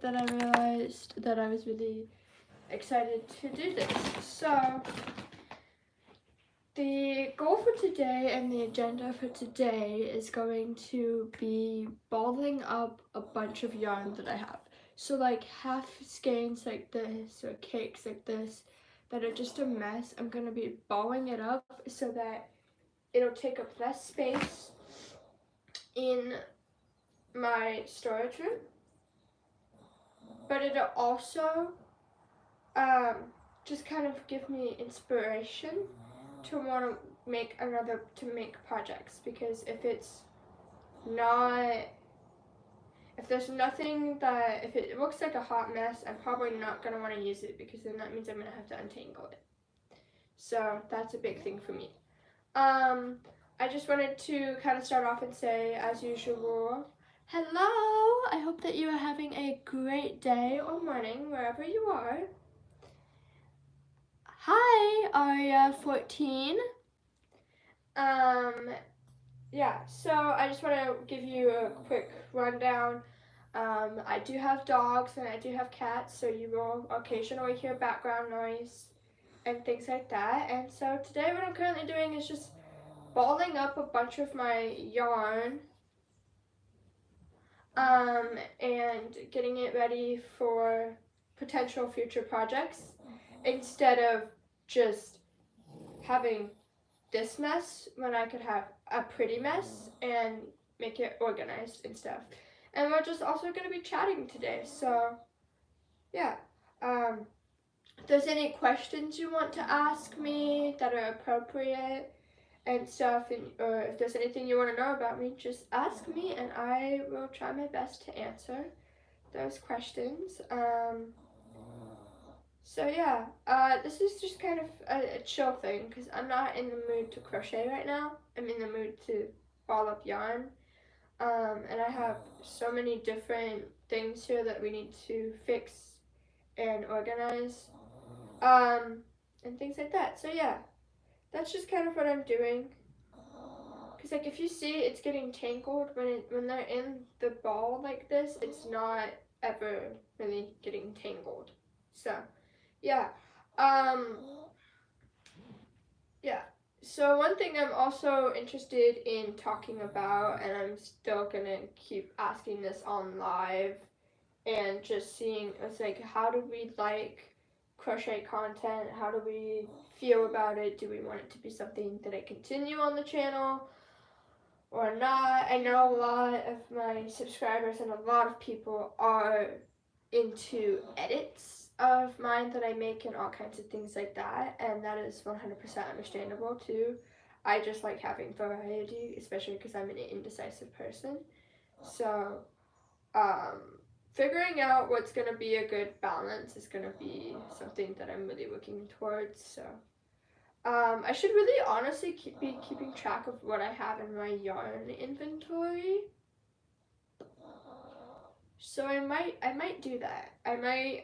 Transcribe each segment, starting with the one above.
that I realized that I was really excited to do this. So the goal for today and the agenda for today is going to be balling up a bunch of yarn that I have. So like half skeins like this or cakes like this that are just a mess. I'm going to be balling it up so that it'll take up less space in my storage room, but it'll also just kind of give me inspiration to want to make projects, because if it looks like a hot mess, I'm probably not going to want to use it, because then that means I'm going to have to untangle it. So that's a big thing for me. I just wanted to kind of start off and say, as usual, hello! I hope that you are having a great day or morning, wherever you are. Hi, Aria14. Yeah, so I just want to give you a quick rundown. I do have dogs and I do have cats, so you will occasionally hear background noise and things like that. And so today what I'm currently doing is just balling up a bunch of my yarn and getting it ready for potential future projects, instead of just having this mess when I could have a pretty mess and make it organized and stuff. And we're just also going to be chatting today, so yeah. If there's any questions you want to ask me that are appropriate and stuff, or if there's anything you want to know about me, just ask me and I will try my best to answer those questions. So yeah, this is just kind of a chill thing, because I'm not in the mood to crochet right now. I'm in the mood to ball up yarn. And I have so many different things here that we need to fix and organize, and things like that. So yeah, that's just kind of what I'm doing. Because like if you see, it's getting tangled when they're in the ball like this, it's not ever really getting tangled. So yeah. Yeah. So one thing I'm also interested in talking about, and I'm still gonna keep asking this on live and just seeing, it's like, how do we like crochet content? How do we feel about it? Do we want it to be something that I continue on the channel or not? I know a lot of my subscribers and a lot of people are into edits of mine that I make and all kinds of things like that, and that is 100% understandable too. I just like having variety, especially because I'm an indecisive person. So figuring out what's going to be a good balance is going to be something that I'm really looking towards. So I should really honestly be keeping track of what I have in my yarn inventory. So I might do that. I might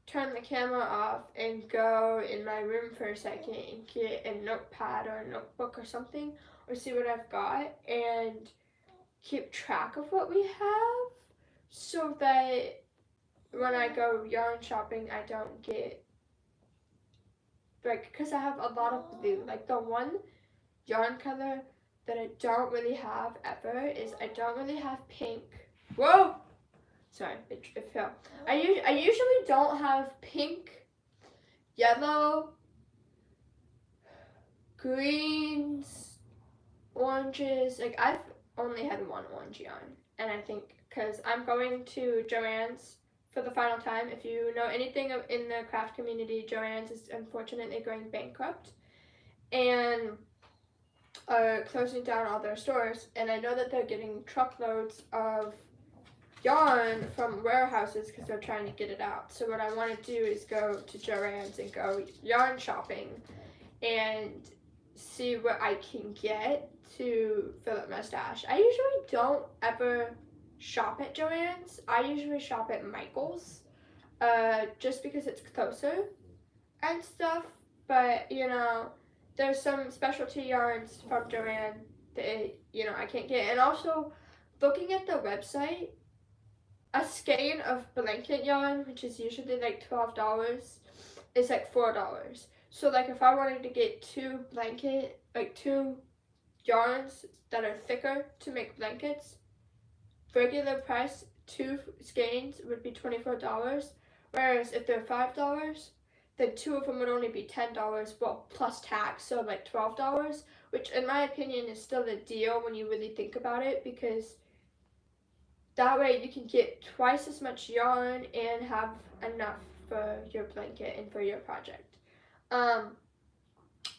turn the camera off and go in my room for a second and get a notepad or a notebook or something, or see what I've got and keep track of what we have, so that when I go yarn shopping I don't get, like, because I have a lot of blue. Like the one yarn color that I don't really have ever is I don't really have pink. Whoa! Sorry, it fell. I usually don't have pink, yellow, greens, oranges. Like I've only had one orange yarn, and I think because I'm going to Joann's for the final time. If you know anything in the craft community, Joann's is unfortunately going bankrupt and are closing down all their stores, and I know that they're getting truckloads of yarn from warehouses because they're trying to get it out. So what I want to do is go to Joann's and go yarn shopping and see what I can get to fill up my stash. I usually don't ever shop at Joann's. I usually shop at Michael's, just because it's closer and stuff. But you know, there's some specialty yarns from Joann that I can't get. And also, looking at the website, a skein of blanket yarn, which is usually like $12, is like $4. So like if I wanted to get two yarns that are thicker to make blankets, regular price, two skeins would be $24. Whereas if they're $5, then two of them would only be $10, well, plus tax, so like $12, which in my opinion is still a deal when you really think about it, because that way you can get twice as much yarn and have enough for your blanket and for your project. I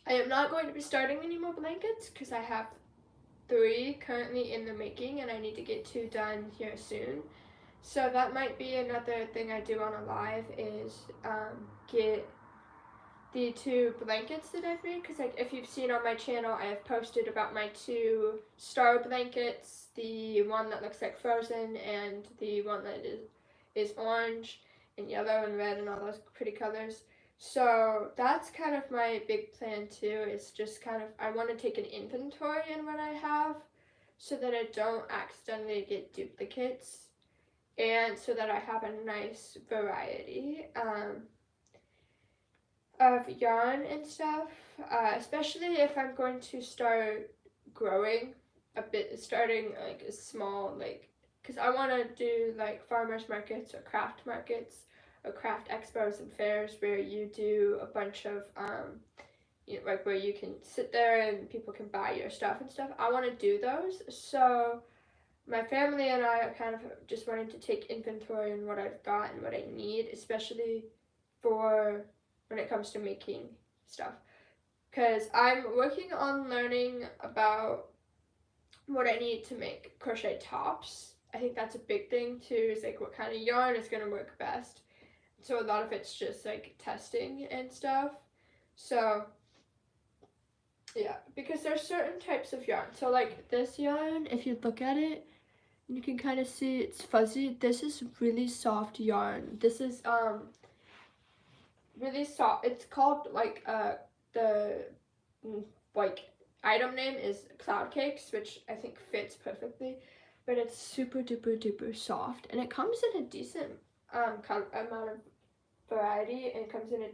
am not going to be starting any more blankets because I have 3 currently in the making and I need to get 2 done here soon. So that might be another thing I do on a live is get the 2 blankets that I've made, because like if you've seen on my channel, I have posted about my 2 star blankets, the one that looks like Frozen and the one that is orange and yellow and red and all those pretty colors. So that's kind of my big plan too, is just kind of, I want to take an inventory in what I have so that I don't accidentally get duplicates and so that I have a nice variety of yarn and stuff, especially if I'm going to start growing a bit, starting like a small, like, because I want to do like farmers markets or craft expos and fairs where you do a bunch of like where you can sit there and people can buy your stuff and stuff. I want to do those. So my family and I are kind of just wanting to take inventory on what I've got and what I need, especially for when it comes to making stuff, because I'm working on learning about what I need to make crochet tops. I think that's a big thing too, is like what kind of yarn is going to work best. So a lot of it's just like testing and stuff. So yeah, because there's certain types of yarn. So like this yarn, if you look at it, you can kind of see it's fuzzy. This is really soft yarn. This is really soft. It's called like the like item name is Cloud Cakes, which I think fits perfectly, but it's super duper soft, and it comes in a decent amount of variety, and it comes in a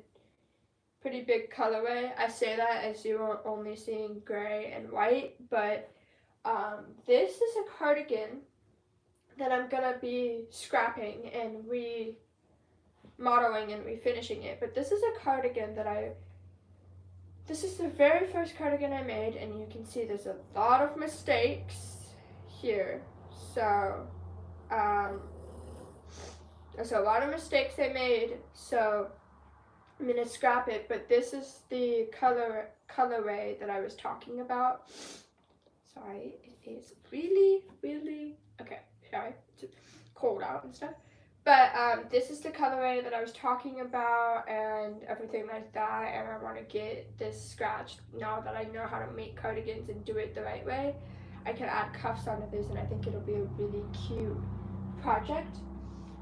pretty big colorway. I say that as you are only seeing gray and white, but this is a cardigan that I'm gonna be scrapping and remodeling and refinishing it. But this is a cardigan that this is the very first cardigan I made, and you can see there's a lot of mistakes here. So there's a lot of mistakes I made, so I'm gonna scrap it. But this is the colorway that I was talking about. Sorry, it is really okay. Sorry, it's cold out and stuff. But this is the colorway that I was talking about and everything like that, and I want to get this scratched now that I know how to make cardigans and do it the right way. I can add cuffs onto this, and I think it'll be a really cute project.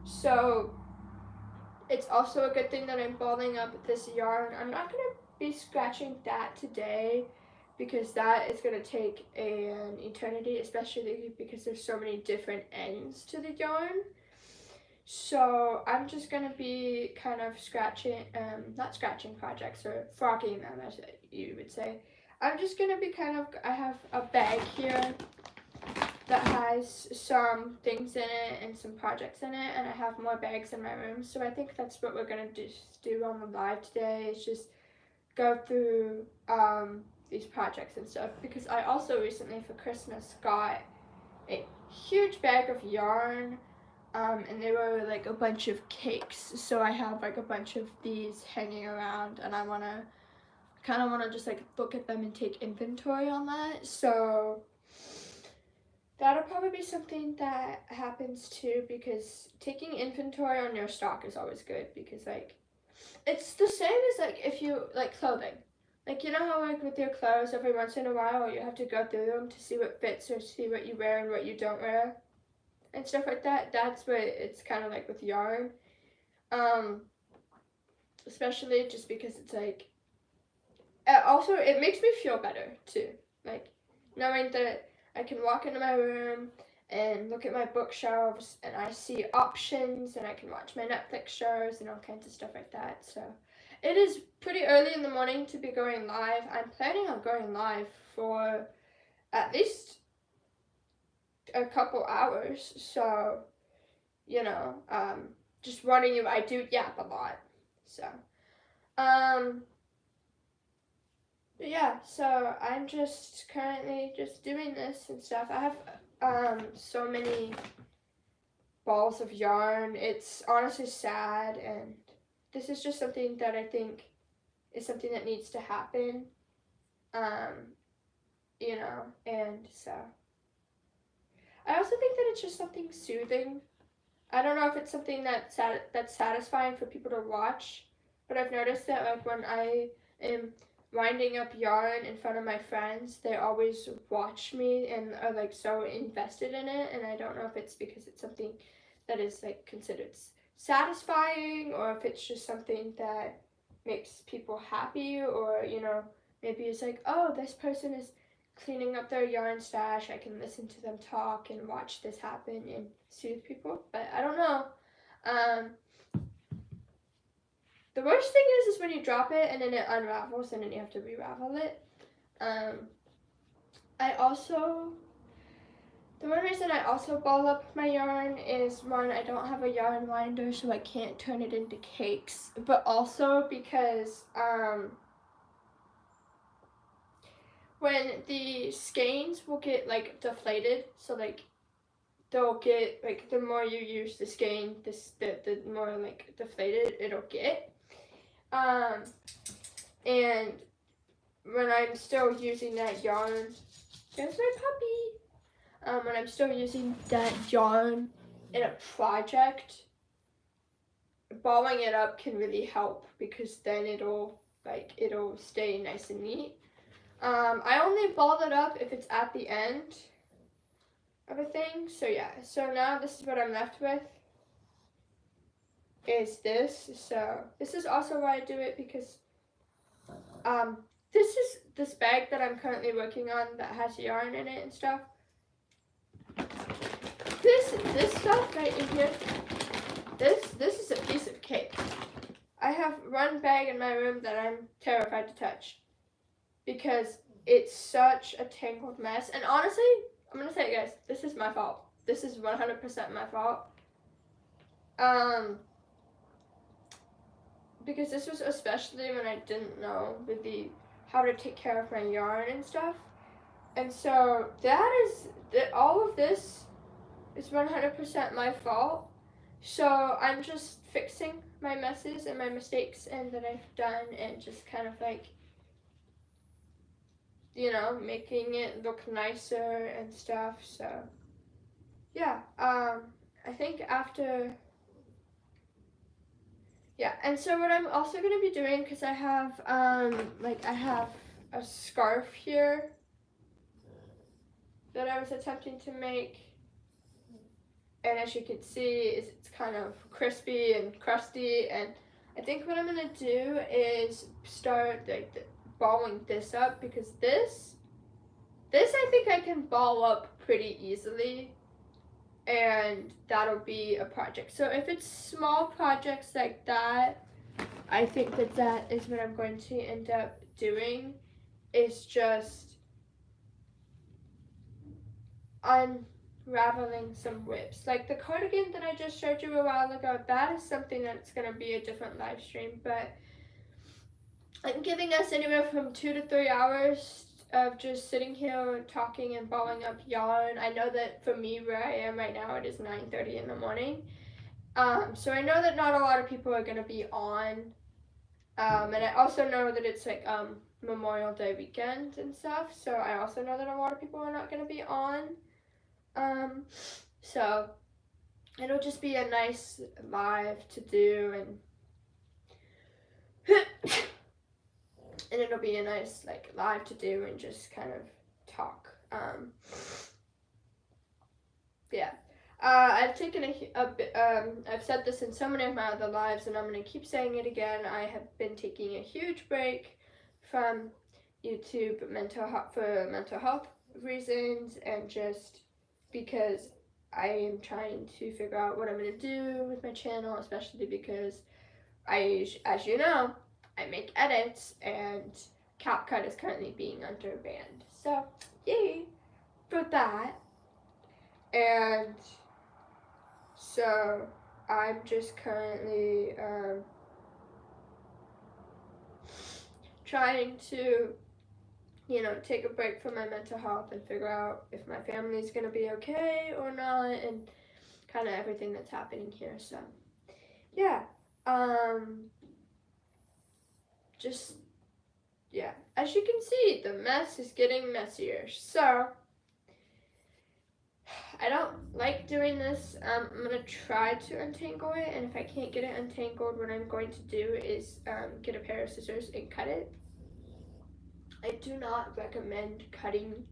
So it's also a good thing that I'm balling up this yarn. I'm not going to be scratching that today because that is going to take an eternity, especially because there's so many different ends to the yarn. So I'm just going to be kind of not scratching projects, or frocking them as you would say. I'm just going to be I have a bag here that has some things in it and some projects in it, and I have more bags in my room. So I think that's what we're going to do on the live today, is just go through these projects and stuff, because I also recently for Christmas got a huge bag of yarn, and they were like a bunch of cakes, so I have like a bunch of these hanging around, and I kind of want to just like look at them and take inventory on that. So that'll probably be something that happens too, because taking inventory on your stock is always good, because like it's the same as like if you like clothing. Like, you know how like with your clothes, every once in a while you have to go through them to see what fits or see what you wear and what you don't wear and stuff like that? That's what it's kind of like with yarn. Especially just because it's like, also it makes me feel better too. Like knowing that I can walk into my room and look at my bookshelves, and I see options, and I can watch my Netflix shows and all kinds of stuff like that. So it is pretty early in the morning to be going live. I'm planning on going live for at least a couple hours. So, you know, just warning you, I do yap a lot. So, yeah, so I'm just currently just doing this and stuff. I have so many balls of yarn. It's honestly sad, and this is just something that I think is something that needs to happen. You know, and so I also think that it's just something soothing. I don't know if it's something that's satisfying for people to watch, but I've noticed that like when I am winding up yarn in front of my friends, they always watch me and are like so invested in it, and I don't know if it's because it's something that is like considered satisfying, or if it's just something that makes people happy, or you know, maybe it's like, oh, this person is cleaning up their yarn stash. I can listen to them talk and watch this happen and soothe people, but I don't know. The worst thing is when you drop it and then it unravels and then you have to re-ravel it. The one reason I also ball up my yarn is, one, I don't have a yarn winder, so I can't turn it into cakes, but also because when the skeins will get like deflated, so like they'll get like, the more you use the skein, the more like deflated it'll get. And when I'm still using that yarn, there's my puppy. When I'm still using that yarn in a project, balling it up can really help, because then it'll stay nice and neat. I only ball it up if it's at the end of a thing. So yeah, so now this is what I'm left with, is this. So this is also why I do it, because this bag that I'm currently working on that has yarn in it and stuff. This stuff right in here, this is a piece of cake. I have one bag in my room that I'm terrified to touch, because it's such a tangled mess. And honestly, I'm gonna say it, guys, this is my fault. This is 100% my fault. Because this was especially when I didn't know really how to take care of my yarn and stuff. And so all of this is 100% my fault. So I'm just fixing my messes and my mistakes and that I've done, and just kind of like, you know, making it look nicer and stuff. So yeah, I think after, yeah. And so what I'm also going to be doing, because I have I have a scarf here that I was attempting to make, and as you can see, it's kind of crispy and crusty, and I think what I'm going to do is start like balling this up, because this I think I can ball up pretty easily, and that'll be a project. So if it's small projects like that, I think that is what I'm going to end up doing, is just unraveling some whips. Like the cardigan that I just showed you a while ago, that is something that's going to be a different live stream, but I'm giving us anywhere from 2 to 3 hours of just sitting here talking and balling up yarn. I know that for me, where I am right now, it is 9:30 in the morning. So I know that not a lot of people are going to be on. And I also know that it's like Memorial Day weekend and stuff. So I also know that a lot of people are not going to be on. So it'll just be a nice live to do, and it'll be a nice like live to do and just kind of talk. Yeah. I've taken a bit, I've said this in so many of my other lives, and I'm going to keep saying it again. I have been taking a huge break from YouTube for mental health reasons, and just because I am trying to figure out what I'm going to do with my channel, especially because as you know, I make edits and CapCut is currently being under banned. So, yay for that. And so I'm just currently trying to, take a break from my mental health and figure out if my family's gonna be okay or not, and kind of everything that's happening here. So, yeah, just yeah. As you can see, the mess is getting messier. So, I don't like doing this. I'm gonna try to untangle it, and if I can't get it untangled, what I'm going to do is get a pair of scissors and cut it. I do not recommend cutting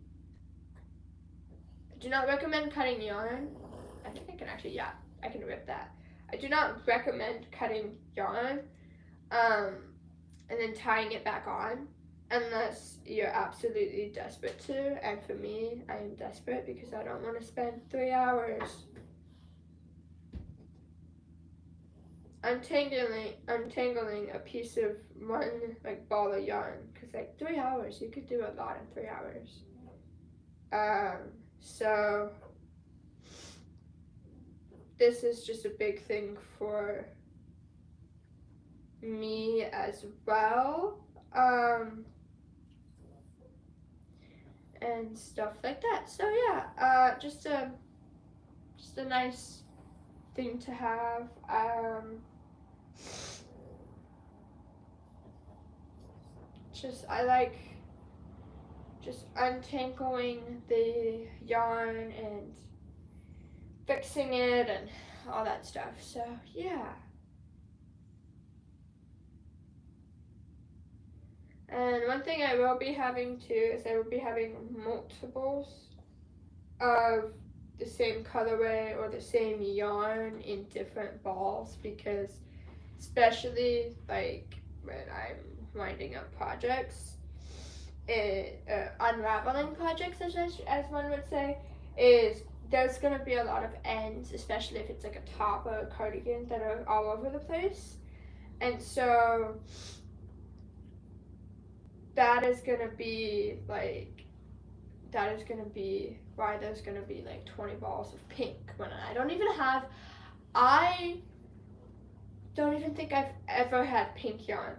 yarn. I think I can actually, yeah, I can rip that. I do not recommend cutting yarn and then tying it back on unless you're absolutely desperate to. And for me, I am desperate because I don't want to spend 3 hours untangling a piece of one ball of yarn, because 3 hours, you could do a lot in 3 hours. So this is just a big thing for me as well, and stuff like that. So yeah, just a nice thing to have. I like just untangling the yarn and fixing it and all that stuff. So yeah. And one thing I will be having too is I will be having multiples of the same colorway or the same yarn in different balls, because especially when I'm winding up projects, unraveling projects, as one would say, is there's going to be a lot of ends, especially if it's a top or a cardigan that are all over the place. And so that is going to be why there's going to be 20 balls of pink when I don't even think I've ever had pink yarn.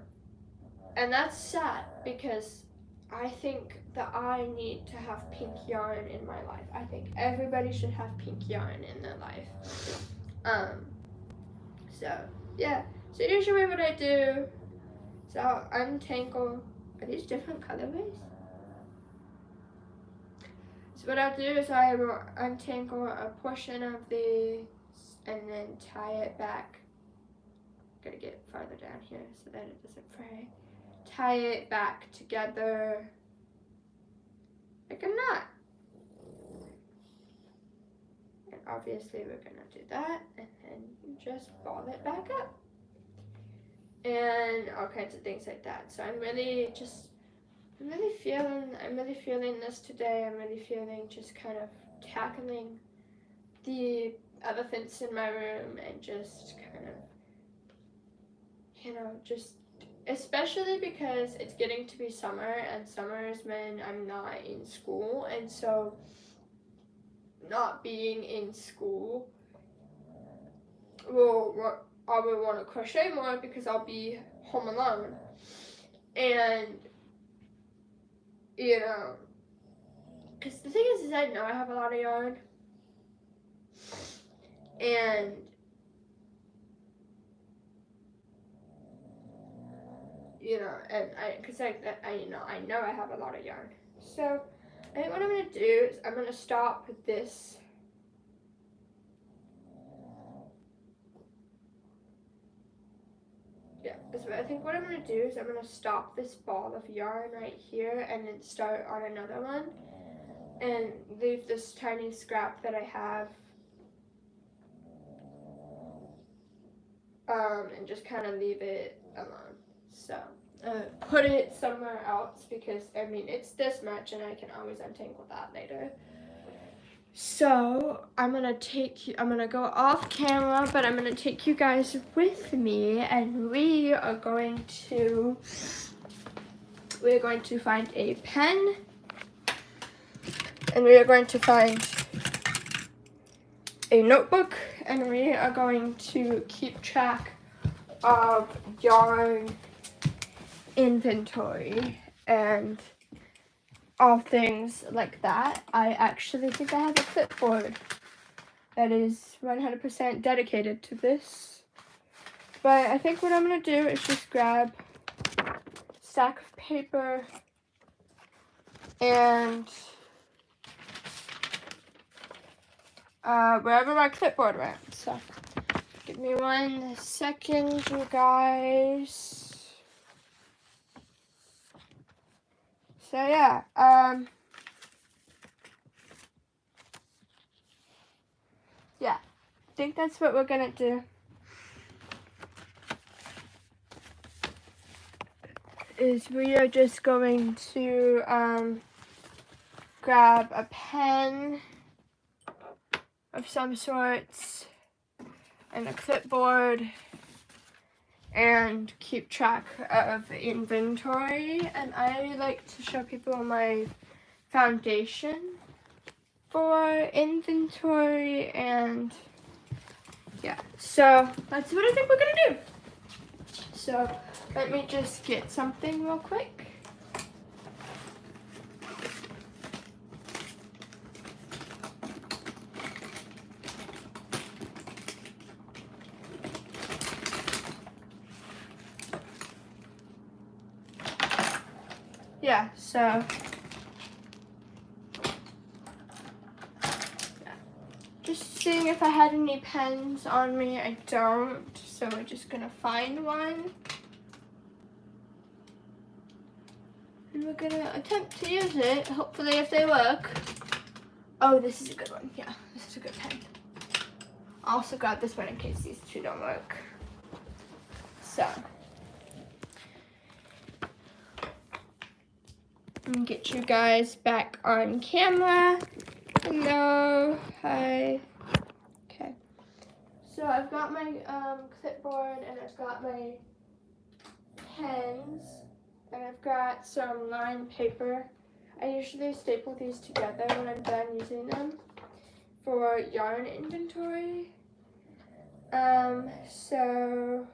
And that's sad, because I think that I need to have pink yarn in my life. I think everybody should have pink yarn in their life. So yeah. So usually what I do is I'll untangle. Are these different colorways? So what I'll do is I will untangle a portion of these and then tie it back. Gotta get farther down here so that it doesn't fray. Tie it back together like a knot. And obviously we're gonna do that, and then you just ball it back up. And all kinds of things like that. So I'm really feeling this today. I'm really feeling just kind of tackling the elephants in my room and just kind of, just, especially because it's getting to be summer, and summer is when I'm not in school, and so not being in school I will want to crochet more because I'll be home alone. And because the thing is I know I have a lot of yarn, and I know I have a lot of yarn. So I think what I'm gonna do is I'm gonna stop this. Yeah, so I think what I'm gonna do is I'm gonna stop this ball of yarn right here and then start on another one, and leave this tiny scrap that I have, and just kind of leave it alone. So put it somewhere else, because it's this much and I can always untangle that later. So I'm gonna go off camera, but I'm gonna take you guys with me, and we're going to find a pen, and we are going to find a notebook, and we are going to keep track of yarn inventory and all things like that. I actually think I have a clipboard that is 100% dedicated to this. But I think what I'm going to do is just grab a stack of paper and wherever my clipboard went. So give me 1 second, you guys. So yeah, yeah, I think that's what we're gonna do. Is we are just going to grab a pen of some sorts and a clipboard and keep track of inventory. And I like to show people my foundation for inventory, and yeah, so that's what I think we're gonna do. So let me just get something real quick. Yeah, so yeah. Just seeing if I had any pens on me. I don't, so we're just gonna find one. And we're gonna attempt to use it, hopefully if they work. Oh, this is a good one. Yeah, this is a good pen. I also got this one in case these two don't work. So and get you guys back on camera. Hello, hi. Okay, so I've got my clipboard, and I've got my pens, and I've got some lined paper. I usually staple these together when I'm done using them for yarn inventory. So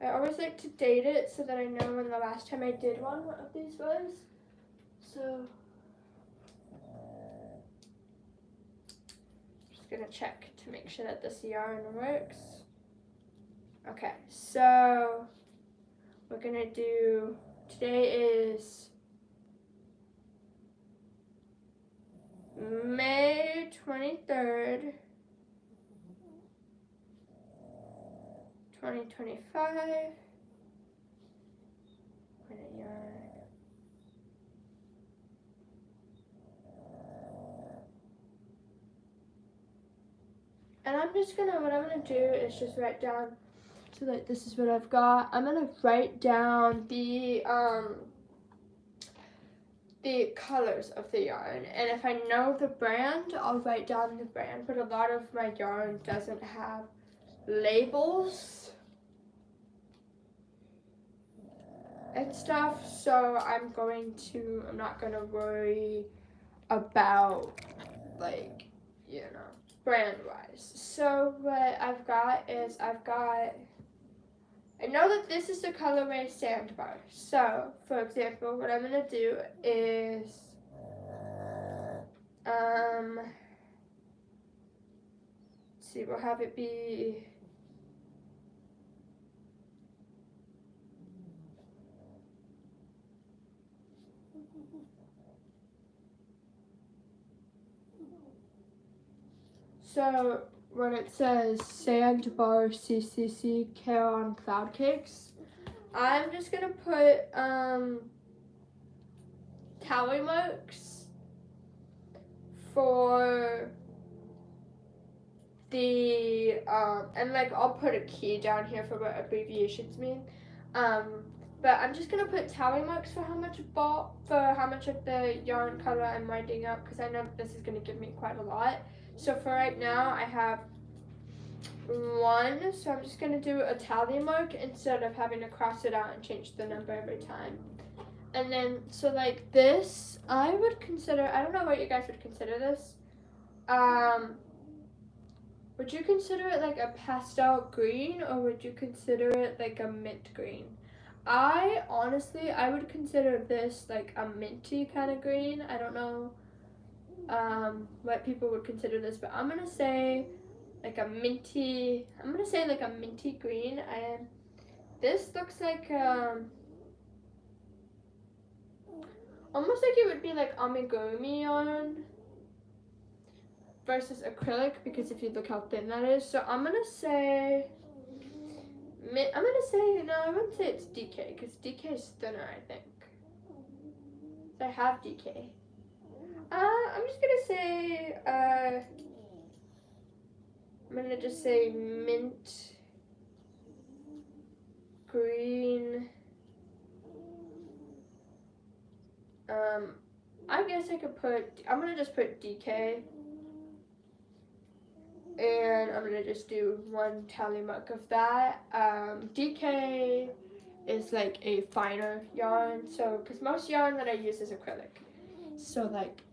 I always like to date it so that I know when the last time I did one of these was. So just gonna check to make sure that this yarn works. Okay, so we're gonna do, today is May 23rd, 2025. And I'm just gonna, what I'm gonna do is just write down, so that this is what I've got. I'm gonna write down the colors of the yarn, and if I know the brand, I'll write down the brand, but a lot of my yarn doesn't have labels and stuff, so I'm not gonna worry about, like, you know, brand wise. So what I've got is, I know that this is the colorway Sandbar. So for example, what I'm gonna do is let's see, we'll have it be so when it says Sandbar CCC Caron Cloud Cakes, I'm just gonna put tally marks for the and like I'll put a key down here for what abbreviations mean. But I'm just gonna put tally marks for how much of the yarn color I'm winding up, because I know this is gonna give me quite a lot. So for right now I have 1, so I'm just gonna do a tally mark instead of having to cross it out and change the number every time. And then, so like this, I would consider, I don't know what you guys would consider this. Would you consider it like a pastel green, or would you consider it like a mint green? I would consider this like a minty kind of green. I don't know what people would consider this, but I'm gonna say like a minty, green. And this looks like almost like it would be like amigurumi yarn versus acrylic, because if you look how thin that is. So I'm gonna say, no, I wouldn't say it's DK, because DK is thinner, I think. So I have DK. I'm just gonna say, I'm gonna just say mint green. I guess I'm gonna just put DK. And I'm gonna just do 1 tally mark of that. DK is like a finer yarn, so because most yarn that I use is acrylic. So like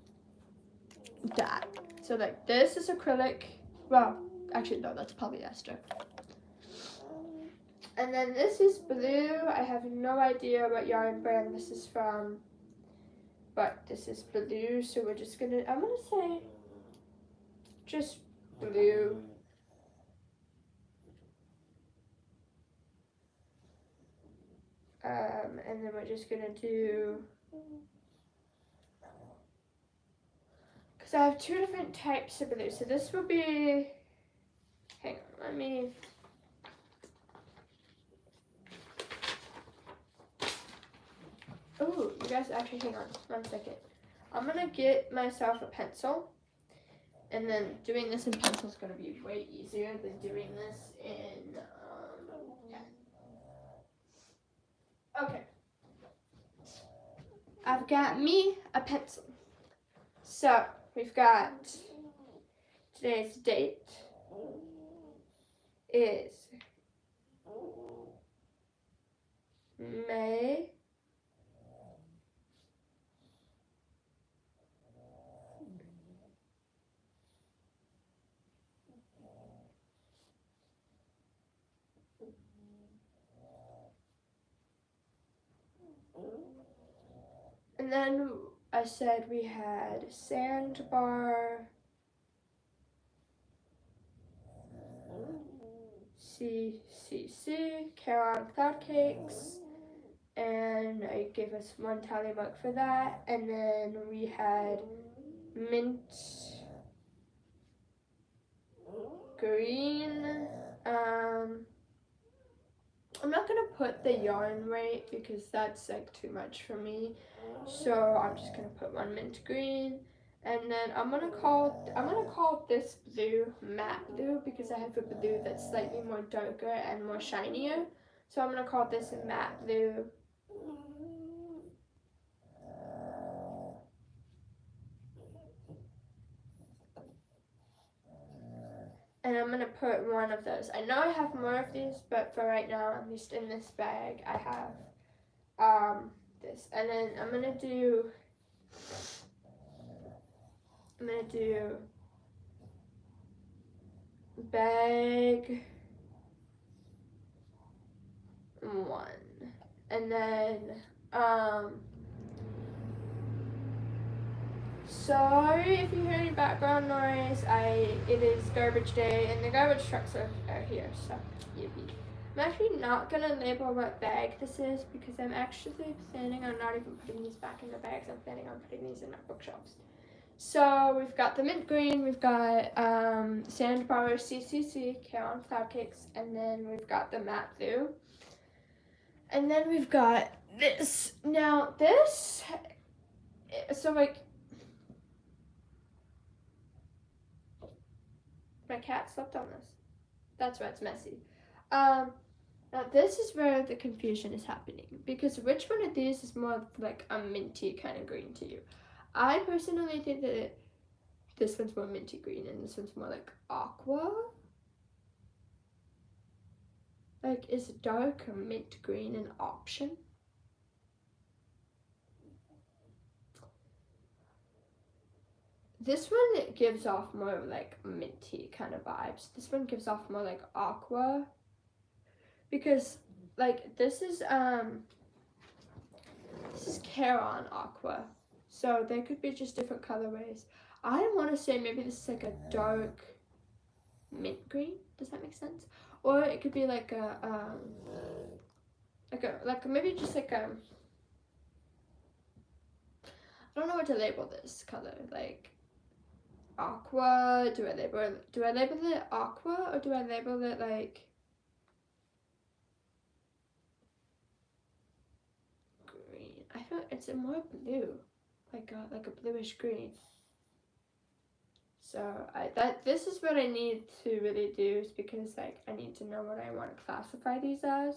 that. So like this is acrylic. Well, actually no, that's polyester. And then this is blue. I have no idea what yarn brand this is from, but this is blue. So I'm gonna say just blue. And then we're just gonna do, because I have 2 different types of blue. So this will be, hang on, oh, you guys, actually hang on 1 second. I'm gonna get myself a pencil, and then doing this in pencil is gonna be way easier than doing this in pen. Okay. I've got me a pencil. So we've got today's date is May 20. And then I said we had sandbar, CCC, Caroline Cloud Cakes, and I gave us 1 tally mark for that. And then we had mint green. I'm not gonna put the yarn rate because that's like too much for me, so I'm just gonna put 1 mint green. And then I'm gonna call this blue matte blue, because I have a blue that's slightly more darker and more shinier. So I'm gonna call this matte blue. And I'm gonna put 1 of those. I know I have more of these, but for right now, at least in this bag, I have this. And then I'm gonna do bag 1. And then sorry if you hear any background noise. It is garbage day and the garbage trucks are here, so yippee. I'm actually not gonna label what bag this is, because I'm actually planning on not even putting these back in the bags. I'm planning on putting these in our bookshelves. So we've got the mint green, we've got Sandbar CCC, Caroline Cloud Cakes, and then we've got the matte blue. And then we've got this. Now this, so like, my cat slept on this. That's why it's messy. Now this is where the confusion is happening, because which one of these is more like a minty kind of green to you? I personally think that this one's more minty green and this one's more like aqua. Like, is dark mint green an option? This one gives off more like minty kind of vibes. This one gives off more like aqua. Because like this is Caron aqua. So they could be just different colorways. I want to say maybe this is like a dark mint green. Does that make sense? Or it could be like a maybe just like a, I don't know what to label this color, like aqua. Do I label it aqua, or do I label it like green? I feel it's a more blue, like a bluish green. So this is what I need to really do, is because like I need to know what I want to classify these as.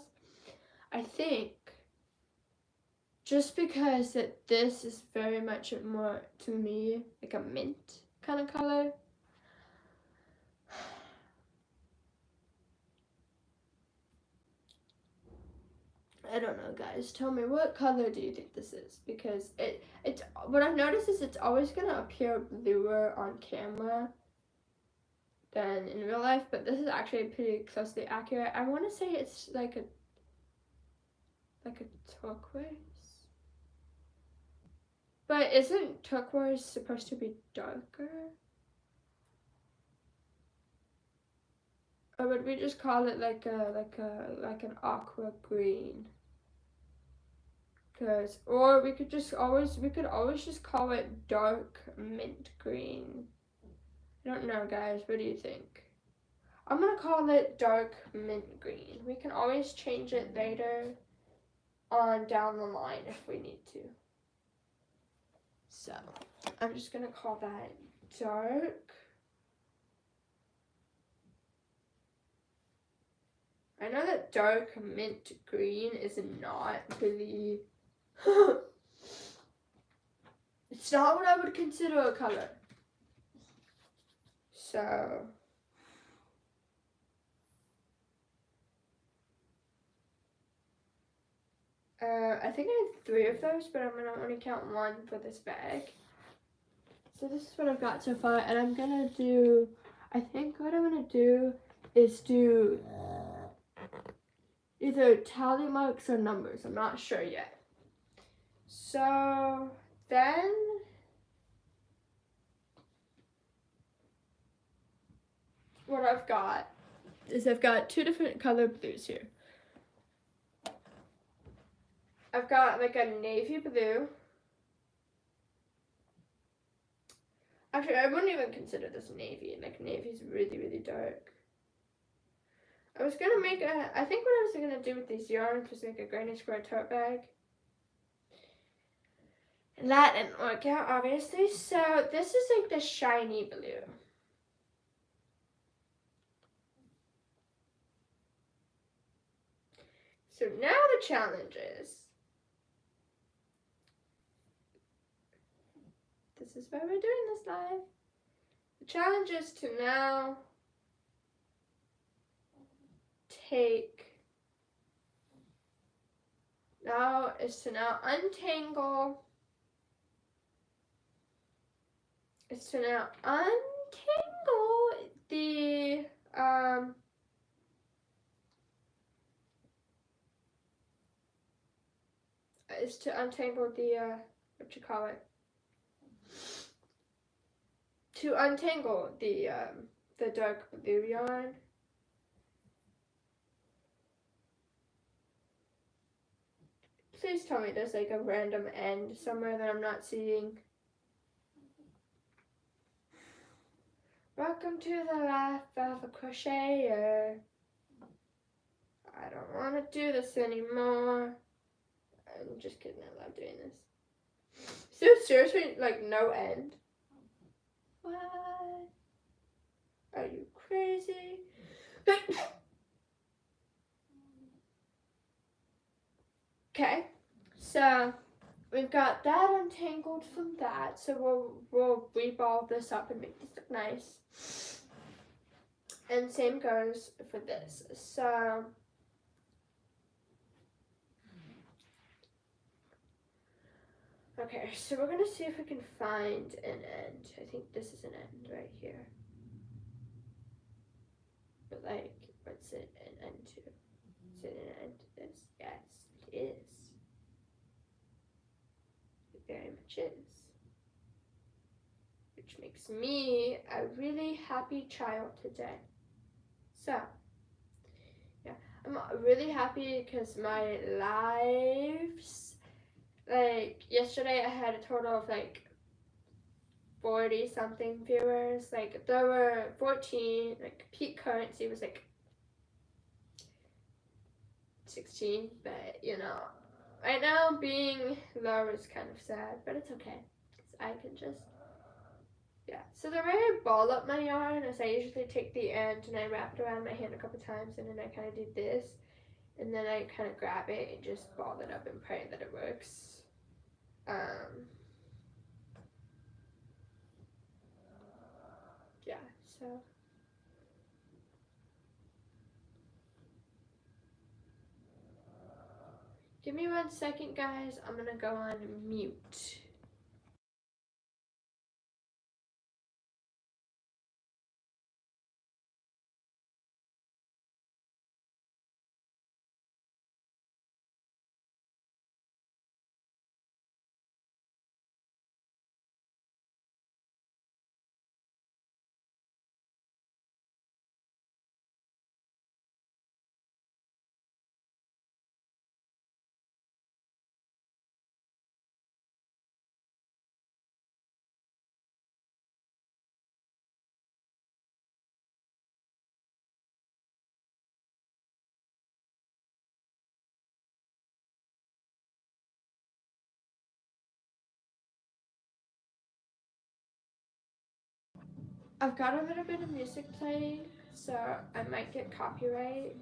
I think just because that this is very much more to me like a mint kind of color. I don't know, guys. Tell me, what color do you think this is? Because it's what I've noticed is it's always gonna appear bluer on camera than in real life, but this is actually pretty closely accurate. I want to say it's like a turquoise, but isn't turquoise supposed to be darker? Or would we just call it like an aqua green? Or we could always just call it dark mint green. I don't know, guys. What do you think? I'm gonna call it dark mint green. We can always change it later on down the line if we need to. So I'm just gonna call that dark. I know that dark mint green is not really it's not what I would consider a color. So I think I have 3 of those, but I'm gonna only count 1 for this bag. So this is what I've got so far, and I'm gonna do, I think what I'm gonna do is do either tally marks or numbers. I'm not sure yet. So then what I've got is I've got 2 different color blues here. I've got like a navy blue. Actually, I wouldn't even consider this navy. Like, navy's really, really dark. I was gonna make I think what I was gonna do with these yarns was make a granny square tote bag. And that didn't work out, obviously. So this is like the shiny blue. So now the challenge is, this is why we're doing this live. The challenge is to now untangle. Is to now untangle the what you call it? To untangle the dark blue yarn. Please tell me there's like a random end somewhere that I'm not seeing. Welcome to the life of a crocheter. I don't want to do this anymore. I'm just kidding, I love doing this. So seriously, like no end? What? Are you crazy? So we've got that untangled from that. So we'll reball this up and make this look nice. And same goes for this. So okay, so we're gonna see if we can find an end. I think this is an end right here. But like, what's it an end to? Is it an end to this? Yes, it is. It very much is. Which makes me a really happy child today. So, yeah, I'm really happy because my lives, like yesterday I had a total of like 40 something viewers. Like there were 14, like peak currency was like 16, but you know, right now being low is kind of sad, but it's okay. I can just, yeah. So the way I ball up my yarn is I usually take the end and I wrap it around my hand a couple times and then I kind of do this and then I kind of grab it and just ball it up and pray that it works. Yeah, so. Give me 1 second, guys. I'm gonna go on mute. I've got a little bit of music playing, so I might get copyright.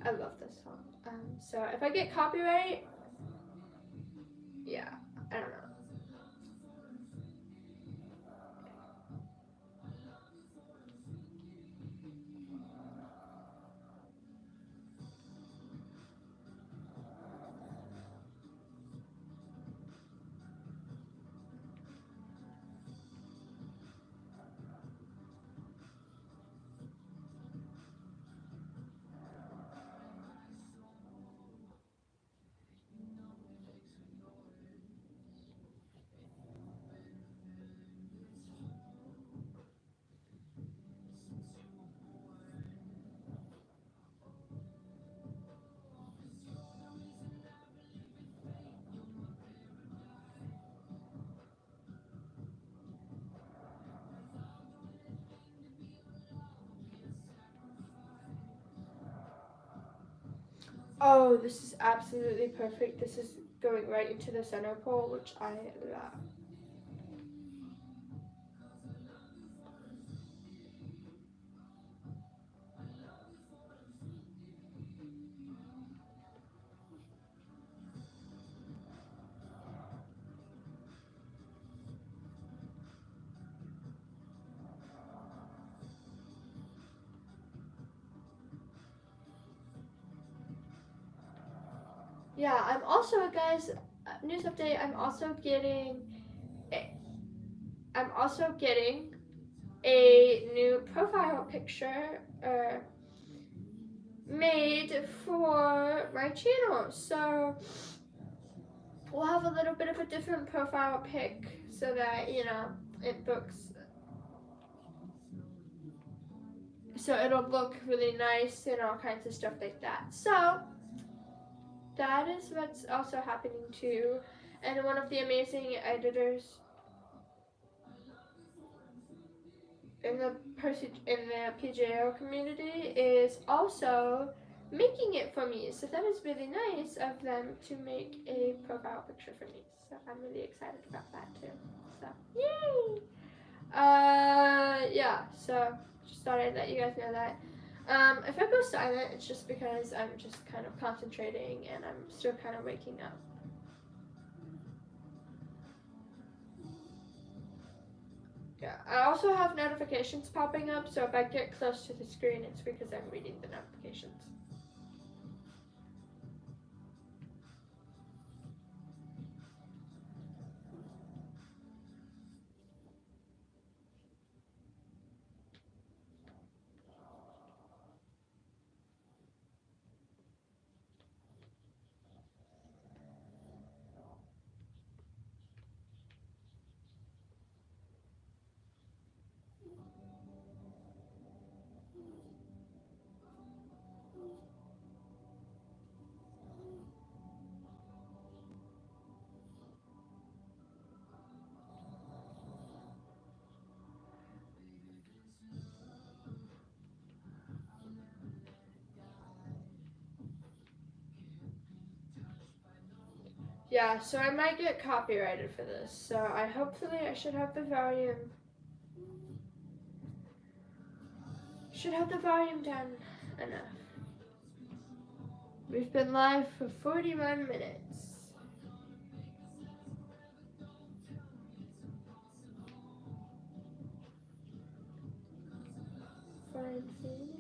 I love this song. So if I get copyright, yeah, I don't know. Oh, this is absolutely perfect. This is going right into the center pole, which I love. Yeah, I'm also, guys, news update, I'm also getting a new profile picture made for my channel. So we'll have a little bit of a different profile pic so that, you know, it looks, so it'll look really nice and all kinds of stuff like that. So that is what's also happening too. And one of the amazing editors in the PJO community is also making it for me. So that was really nice of them to make a profile picture for me. So I'm really excited about that too. So yay! Yeah. So just thought I'd let you guys know that. If I go silent, it's just because I'm just kind of concentrating and I'm still kind of waking up. Yeah, I also have notifications popping up, so if I get close to the screen, it's because I'm reading the notifications. Yeah, so I might get copyrighted for this. So hopefully I should have the volume. Should have the volume down enough. We've been live for 41 minutes. For infinity.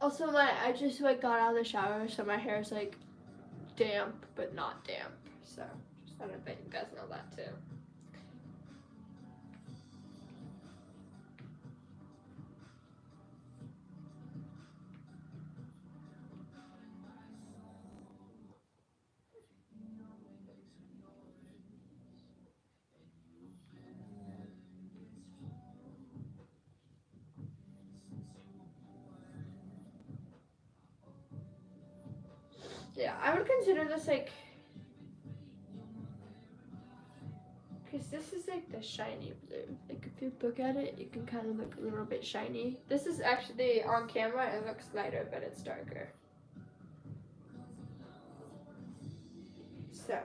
Also, I just got out of the shower, so my hair is damp, but not damp. So just thought I'd let you guys know that too. Yeah, I would consider this because this is the shiny blue. If you look at it, you can kind of look a little bit shiny. This is actually on camera, it looks lighter, but it's darker. So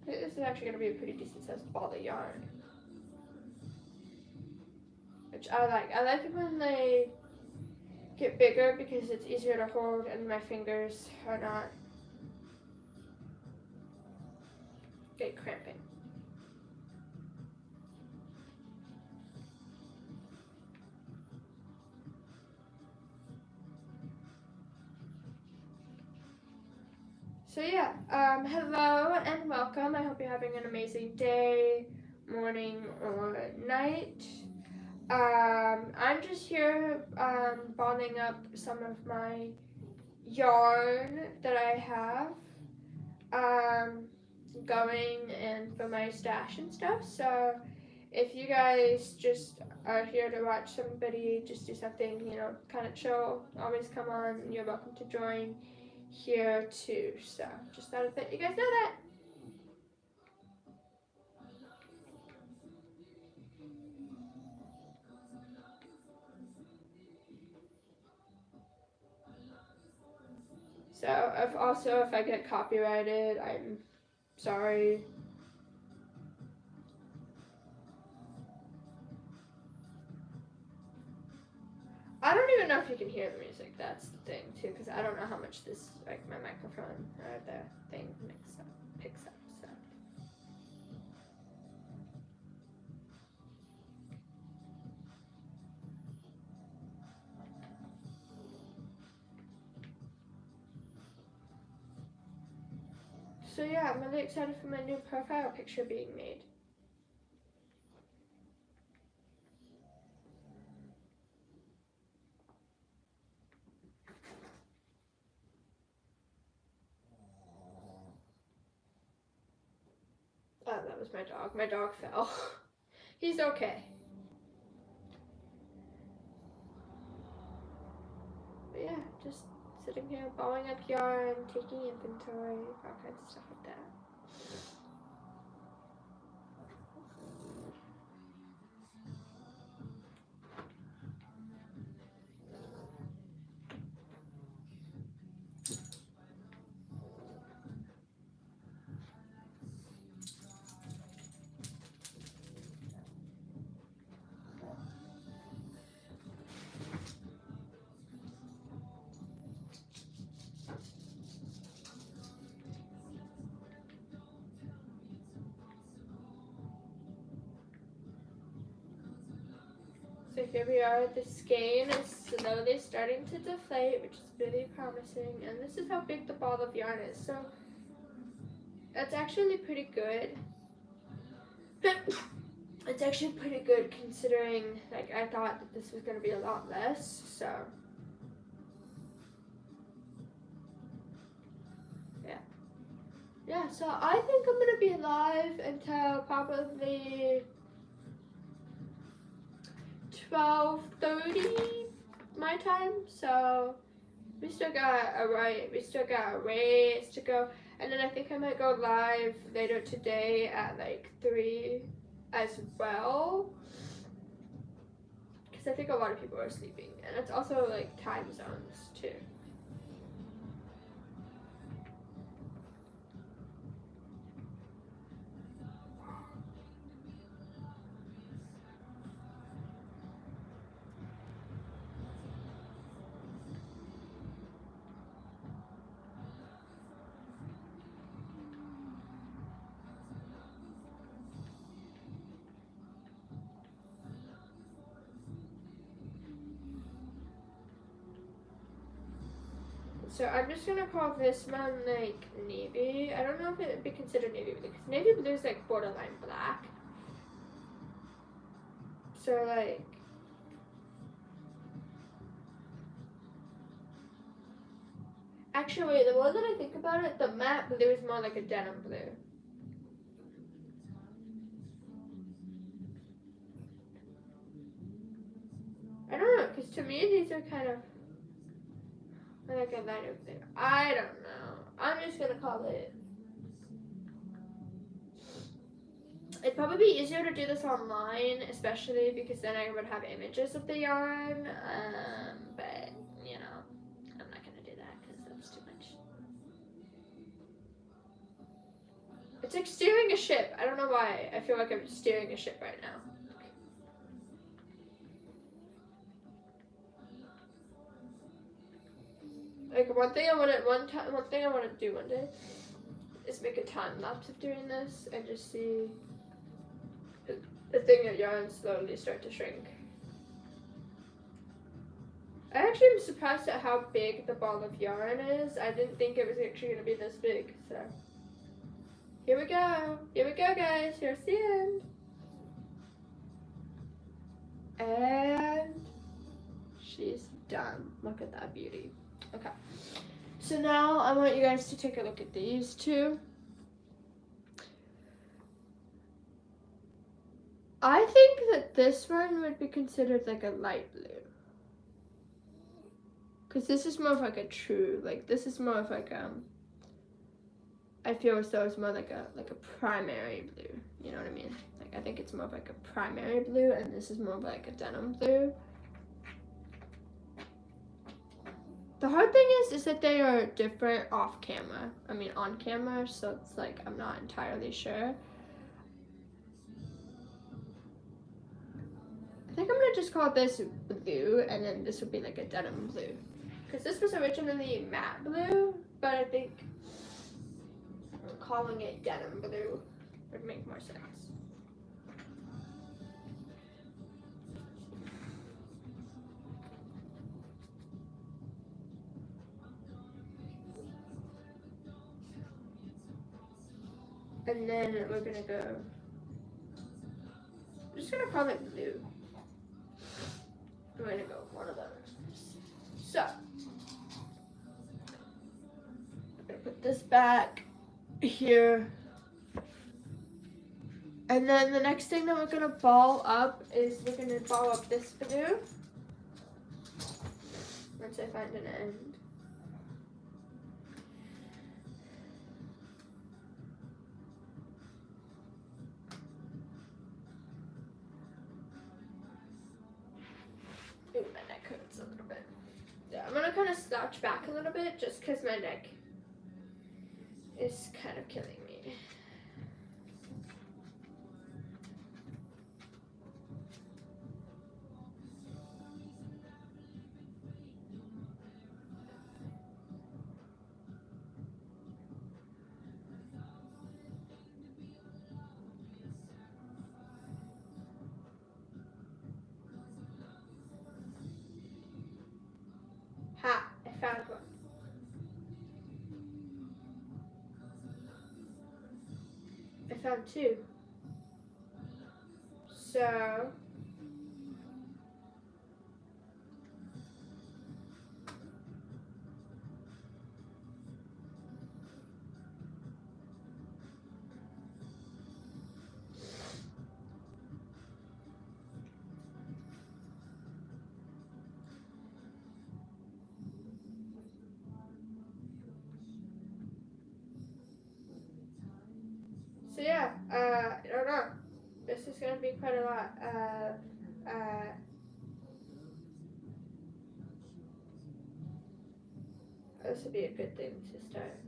this is actually going to be a pretty decent sized ball of yarn, which I like. I like it when they get bigger because it's easier to hold and my fingers are not get cramping. So yeah, hello and welcome. I hope you're having an amazing day, morning, or night. I'm just here bonding up some of my yarn that I have going and for my stash and stuff. So if you guys just are here to watch somebody just do something, kind of chill, always come on. You're welcome to join here too. So just thought I'd let you guys know that. So if I get copyrighted, I'm sorry. I don't even know if you can hear the music. That's the thing too, because I don't know how much this my microphone or the thing picks up. So. So yeah, I'm really excited for my new profile picture being made. Oh, that was my dog. My dog fell. He's okay. But yeah, just sitting here balling up yarn, taking inventory, all kinds of stuff like that. So here we are, the skein is slowly starting to deflate, which is really promising, and this is how big the ball of yarn is, so that's actually pretty good. It's actually pretty good considering, like, I thought that this was going to be a lot less, so yeah, so I think I'm going to be live until probably 12:30 my time, so we still got a ways to go, and then I think I might go live later today at like 3 as well, because I think a lot of people are sleeping, and it's also like time zones too. So I'm just gonna call this one like navy. I don't know if it would be considered navy blue, because navy blue is like borderline black. So like, actually the more that I think about it, the matte blue is more like a denim blue. I don't know, because to me these are kind of like a lighter blue. I don't know. I'm just gonna call it. It'd probably be easier to do this online, especially because then I would have images of the yarn. But you know, I'm not gonna do that because that's too much. It's like steering a ship. I don't know why. I feel like I'm steering a ship right now. Like one thing I want to do one day is make a time lapse of doing this and just see the thing of yarn slowly start to shrink. I actually am surprised at how big the ball of yarn is. I didn't think it was actually going to be this big, so. Here we go. Here we go, guys. Here's the end. And she's done. Look at that beauty. Okay. So now I want you guys to take a look at these two. I think that this one would be considered like a light blue. Because this is more of like a true, like this is more of like I feel as though it's more like a primary blue. You know what I mean? Like I think it's more of like a primary blue, and this is more of like a denim blue. The hard thing is that they are different off camera. I mean on camera, so it's like I'm not entirely sure. I think I'm gonna just call this blue, and then this would be like a denim blue. Because this was originally matte blue, but I think calling it denim blue would make more sense. And then we're gonna go, I'm just gonna call it blue. I'm gonna go one of those. So, I'm gonna put this back here. And then the next thing that we're gonna ball up is we're gonna ball up this blue. Once I find an end. to kind of slouch back a little bit just because my neck is kind of killing me. Ha! I found one. I found two. So yeah, I don't know. This is gonna be quite a lot. This would be a good thing to start.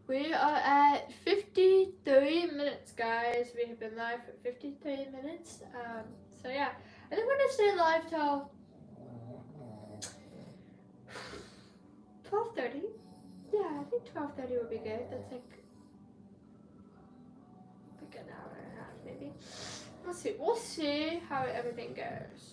We are at 53 minutes, guys. We have been live for 53 minutes. So yeah, I think we're gonna stay live till 12:30. Yeah, I think 12:30 would be good. That's like an hour and a half, maybe. Let's see. We'll see how everything goes.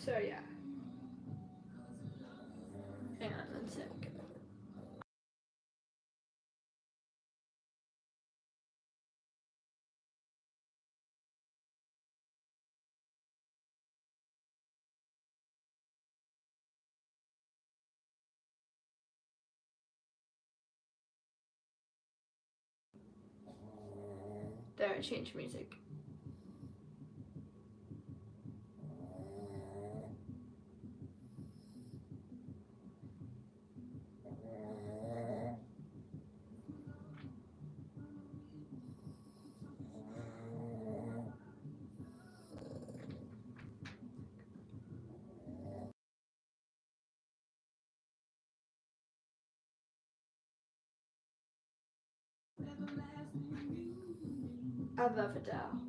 So yeah. Hang on one sec. There, I changed music. I love Adele.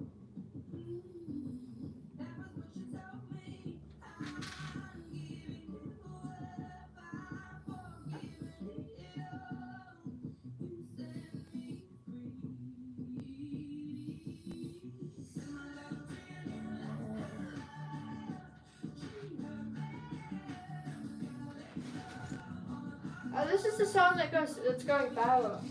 Oh, this is the song that's going viral.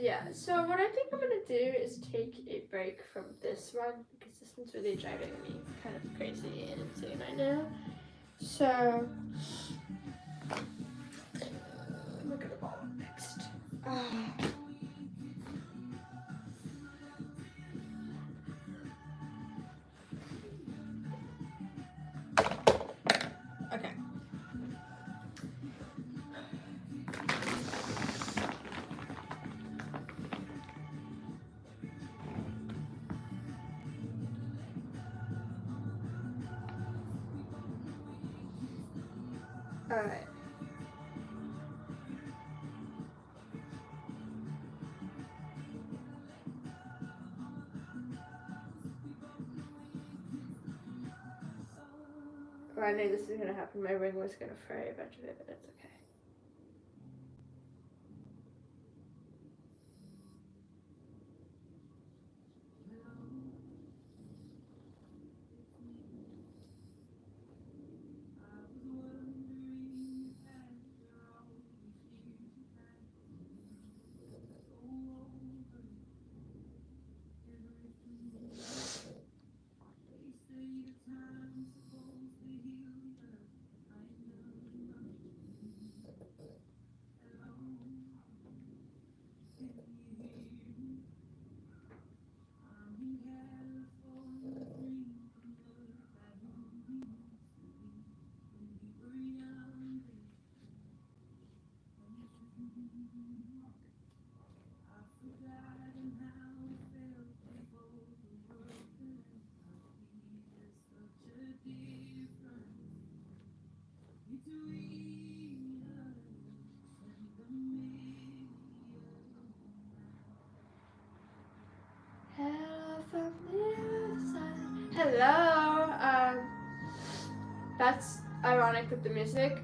Yeah, so what I think I'm gonna do is take a break from this one because this one's really driving me kind of crazy and insane right now. So we're gonna go next. Okay. All right. Well, I knew this was gonna happen. My ring was gonna fray eventually, but that's okay. Hello from the other side. Hello. That's ironic with the music.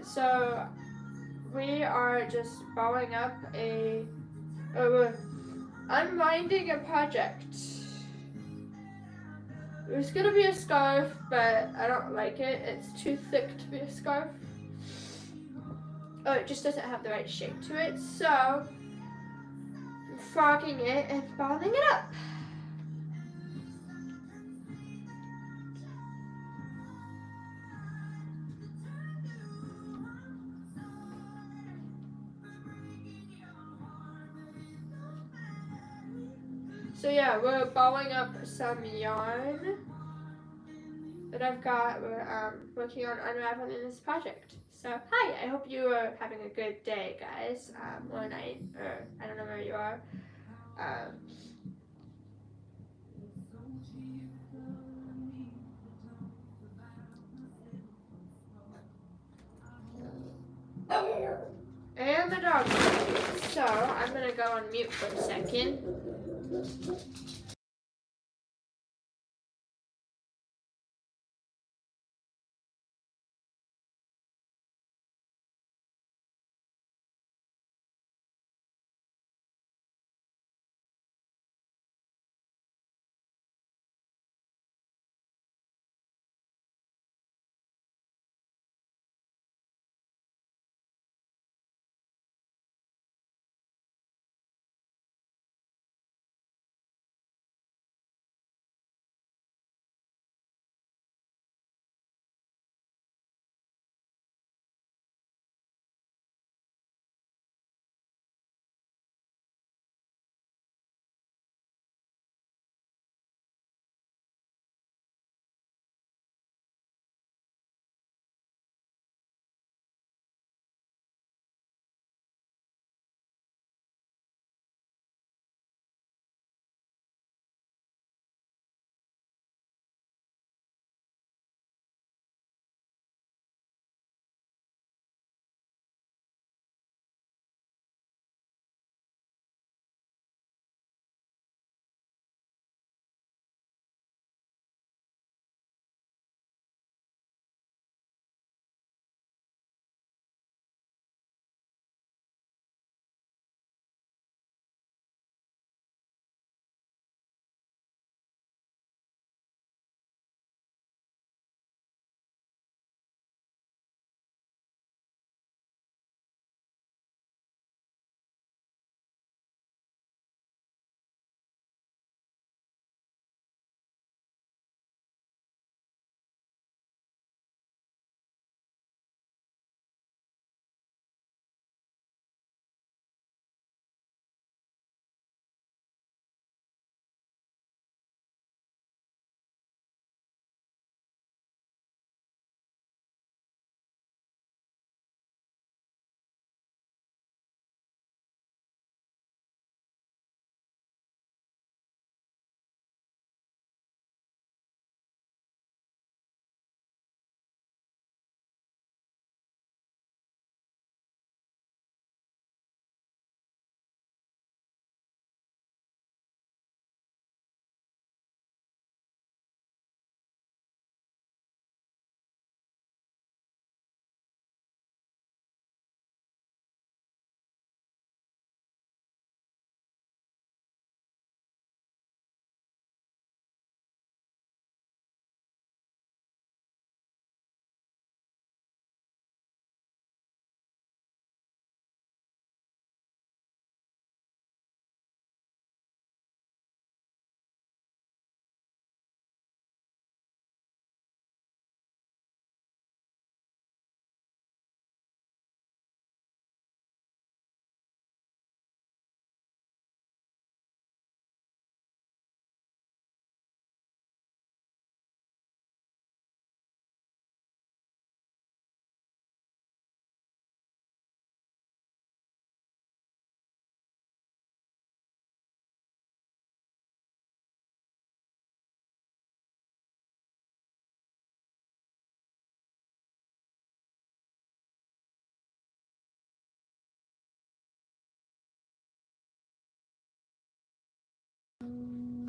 So we are just bowing up a. Unwinding a project. It was gonna be a scarf, but I don't like it. It's too thick to be a scarf. Oh, it just doesn't have the right shape to it. So I'm frogging it and balling it up. So yeah, we're balling up some yarn that I've got. We're working on unraveling this project. So hi, I hope you are having a good day, guys, or night, or I don't know where you are. And the dog. So I'm gonna go on mute for a second.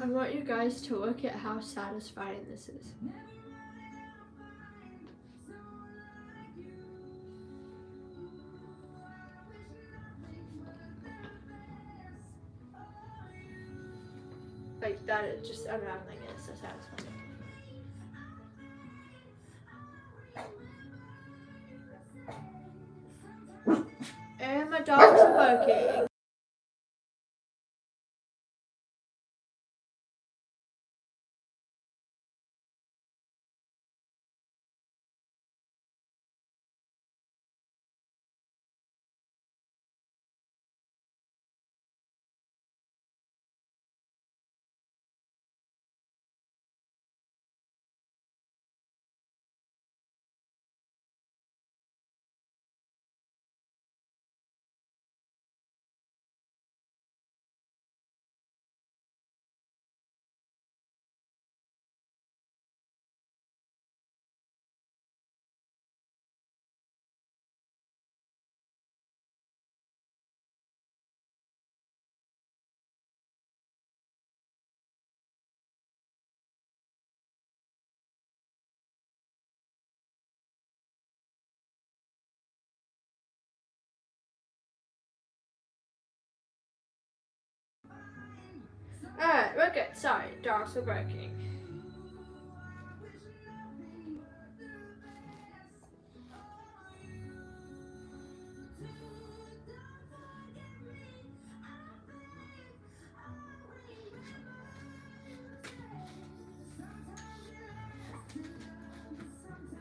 I want you guys to look at how satisfying this is. Like that is just unraveling it. It's so satisfying. And my dogs are barking. Alright, we're good. Sorry, dogs are barking.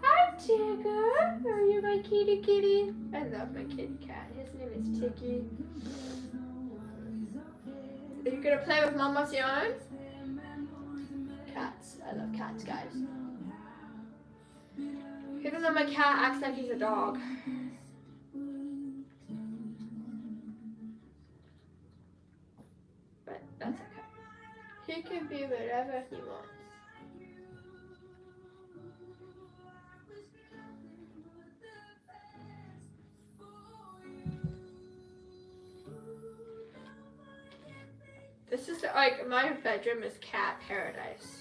Hi, Tigger. Are you my kitty kitty? I love my kitty cat. His name is Tiggy. Are you gonna play with Mama's yarn? Cats. I love cats, guys. Even though my cat acts like he's a dog. But that's okay. He can be whatever he wants. This is like, my bedroom is cat paradise.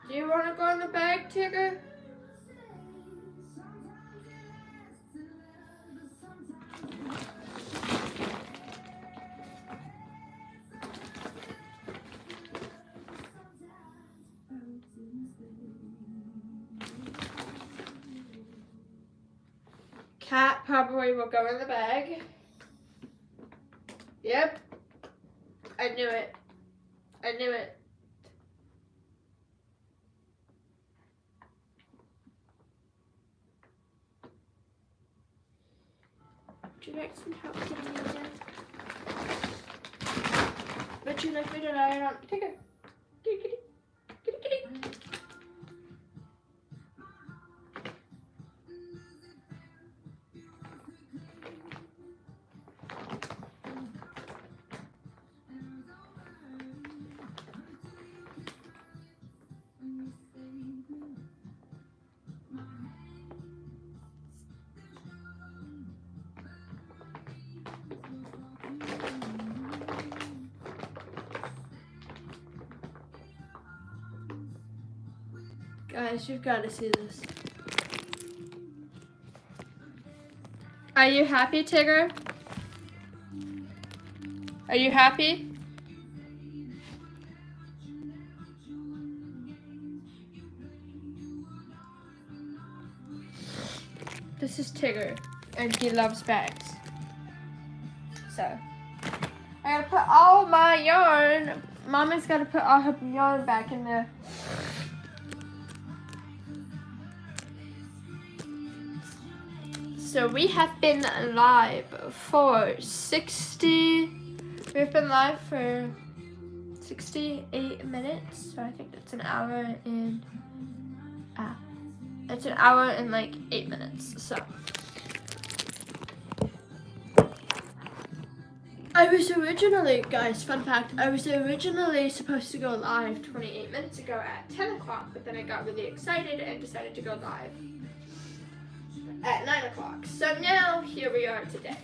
Do you want to go in the bag, Tigger? Cat probably will go in the bag. Yep. I knew it. I knew it. Would you like some help getting it down? Would you like me to lie on? Take it. Kitty, kitty. Kitty, kitty. Guys, you've got to see this. Are you happy, Tigger? Are you happy? This is Tigger, and he loves bags. So, I gotta put all my yarn. Mama's gotta put all her yarn back in there. So we have been live for 60. We've been live for 68 minutes. So I think that's an hour and It's an hour and like 8 minutes, so. I was originally, guys, fun fact, I was originally supposed to go live 28 minutes ago at 10 o'clock, but then I got really excited and decided to go live at 9 o'clock. So now, here we are today.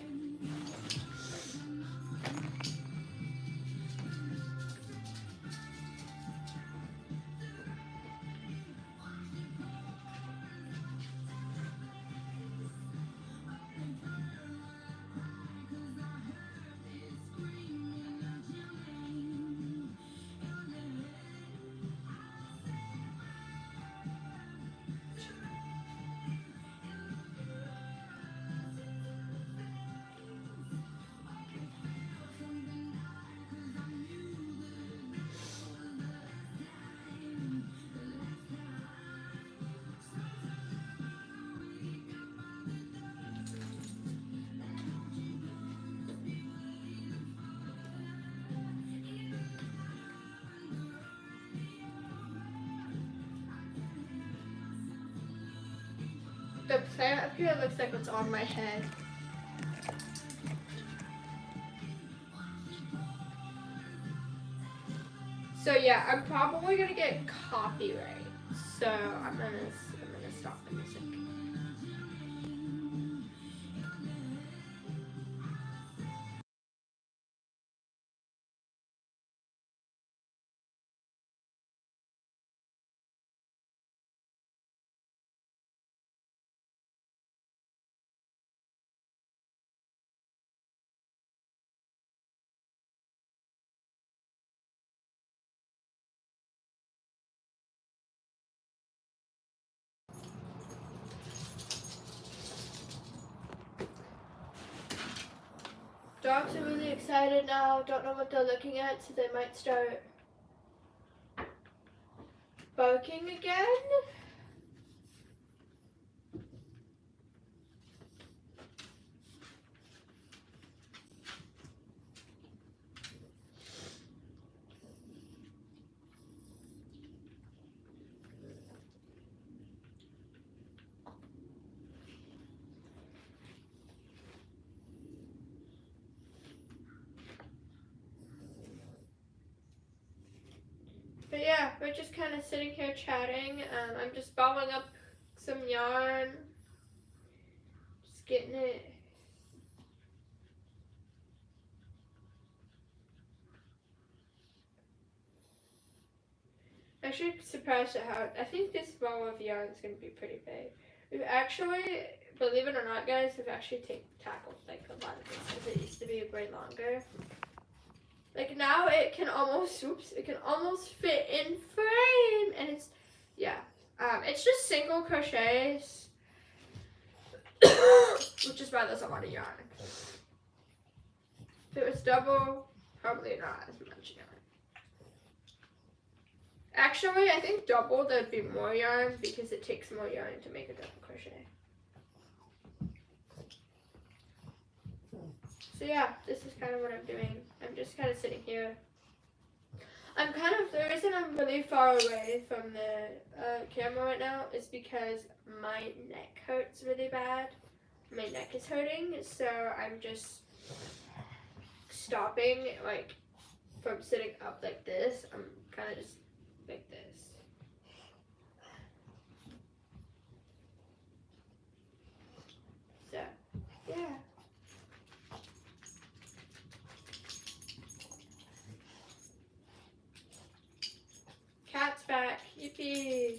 The plant up here looks like it's on my head. So yeah, I'm probably gonna get copyright. So I'm gonna stop the music. Dogs are really excited now. Don't know what they're looking at, so they might start barking again. But yeah, we're just kind of sitting here chatting. I'm just balling up some yarn. Just getting it. Actually surprised at how, I think this ball of yarn is going to be pretty big. We've actually, believe it or not guys, we've actually tackled like a lot of this because it used to be way longer. Like now it can almost, it can almost fit in frame, and it's, yeah. It's just single crochets, which is why there's a lot of yarn. If it was double, probably not as much yarn. Actually, I think double there'd be more yarn because it takes more yarn to make a double crochet. So yeah, this is kind of what I'm doing. I'm just kind of sitting here. I'm kind of, the reason I'm really far away from the camera right now is because my neck hurts really bad. My neck is hurting, so I'm just stopping like from sitting up like this. I'm kind of just like this. So, yeah. Cat's back. Yippee.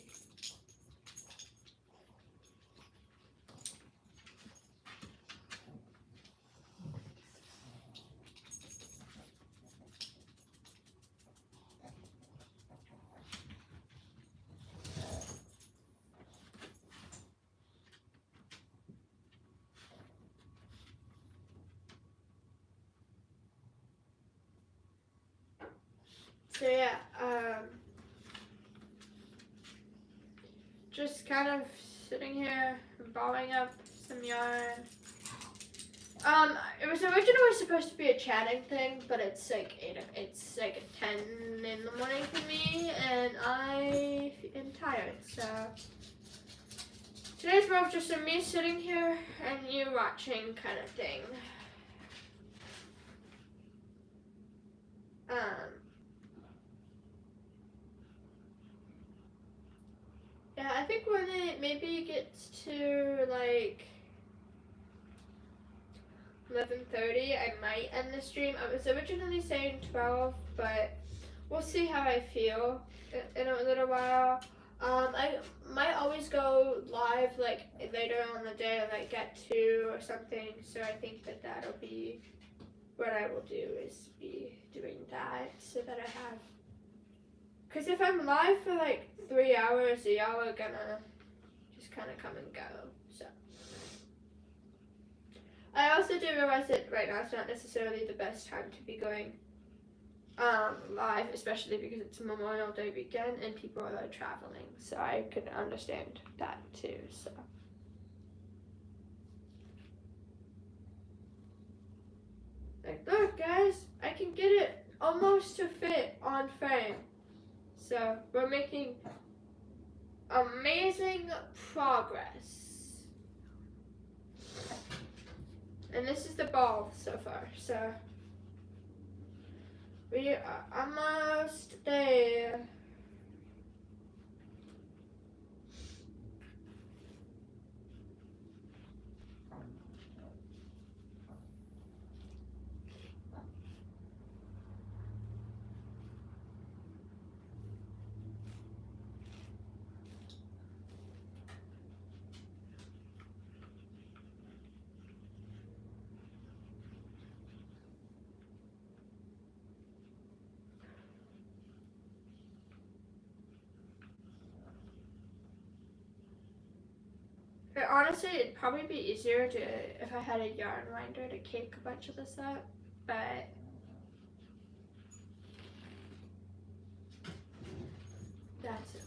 So yeah, just kind of sitting here balling up some yarn. It was originally supposed to be a chatting thing, but it's like 10 in the morning for me, and I am tired, so today's more of just me sitting here and you watching kind of thing. Yeah, I think when it maybe gets to like 11:30, I might end the stream. I was originally saying 12, but we'll see how I feel in a little while. I might always go live like later on the day, like at 2 or something. So I think that that'll be what I will do, is be doing that so that I have. Because if I'm live for like 3 hours, y'all are gonna just kind of come and go. So I also do realize that right now it's not necessarily the best time to be going live, especially because it's Memorial Day weekend and people are like traveling. So I could understand that too. So. Like, look guys, I can get it almost to fit on frame. So we're making amazing progress. And this is the ball so far, so we are almost there. But honestly, it'd probably be easier to if I had a yarn winder to cake a bunch of this up, but that's okay.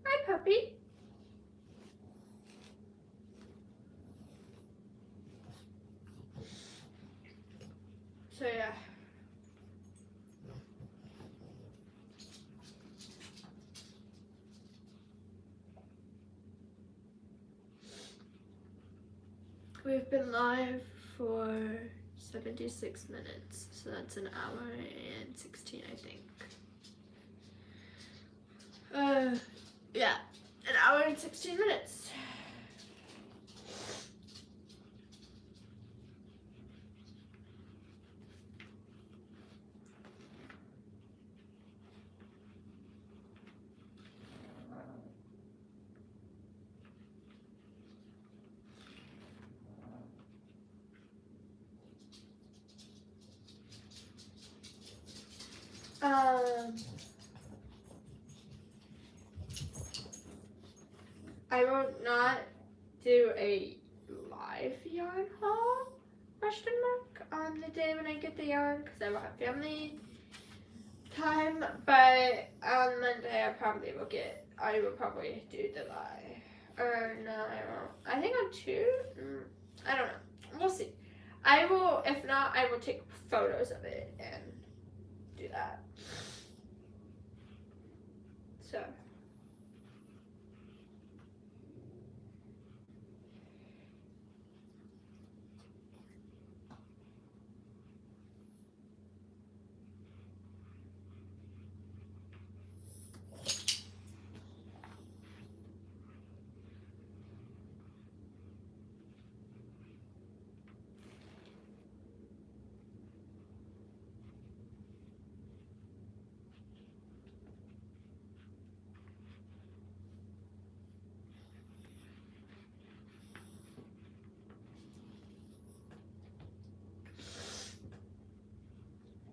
Hi, puppy. So yeah. We've been live for 76 minutes, so that's an hour and 16, I think. Yeah, an hour and 16 minutes. I will not do a live yarn haul, question mark, on the day when I get the yarn, because I will have family time, but on Monday I will probably do the live. Or no, I won't. I think on 2? I don't know. We'll see. I will, if not, I will take photos of it and do that. So.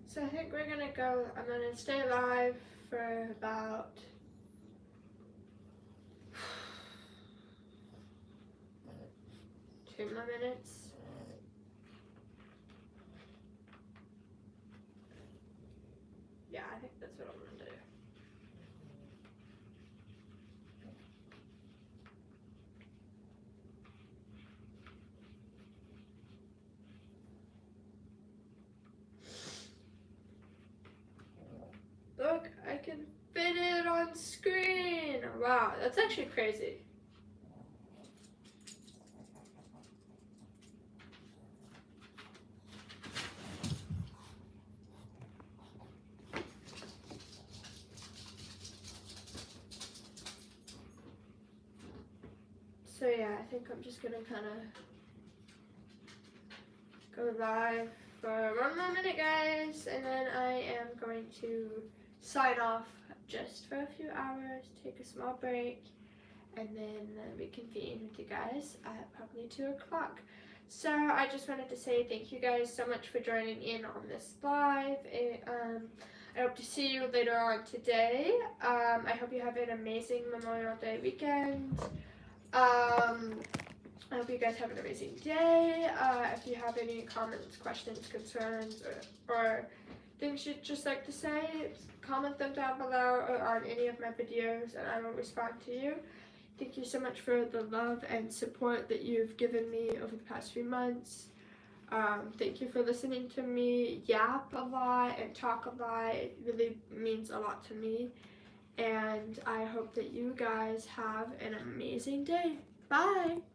So I think we're gonna go, I'm gonna stay live for about 2 more minutes. Yeah, I think that's what I'm gonna do. Look on screen. Wow, that's actually crazy. So yeah, I think I'm just gonna kind of go live for one more minute, guys, and then I am going to sign off just for a few hours, take a small break, and then reconvene with you guys at probably 2 o'clock. So I just wanted to say thank you guys so much for joining in on this live. I hope to see you later on today. I hope you have an amazing Memorial Day weekend. I hope you guys have an amazing day. If you have any comments, questions, concerns, or things you'd just like to say, comment them down below or on any of my videos and I will respond to you. Thank you so much for the love and support that you've given me over the past few months. Thank you for listening to me yap a lot and talk a lot. It really means a lot to me. And I hope that you guys have an amazing day. Bye!